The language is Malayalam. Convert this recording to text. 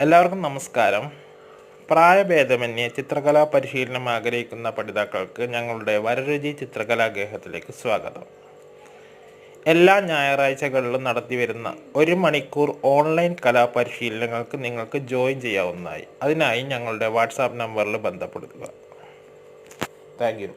എല്ലാവർക്കും നമസ്കാരം. പ്രായഭേദമന്യേ ചിത്രകലാ പരിശീലനം ആഗ്രഹിക്കുന്ന പഠിതാക്കൾക്ക് ഞങ്ങളുടെ വരരുചി ചിത്രകലാഗേഹത്തിലേക്ക് സ്വാഗതം. എല്ലാ ഞായറാഴ്ചകളിലും നടത്തിവരുന്ന 1 മണിക്കൂർ ഓൺലൈൻ കലാപരിശീലനങ്ങൾക്ക് നിങ്ങൾക്ക് ജോയിൻ ചെയ്യാവുന്നതായി. അതിനായി ഞങ്ങളുടെ വാട്സാപ്പ് നമ്പറിൽ ബന്ധപ്പെടുക. Thank you.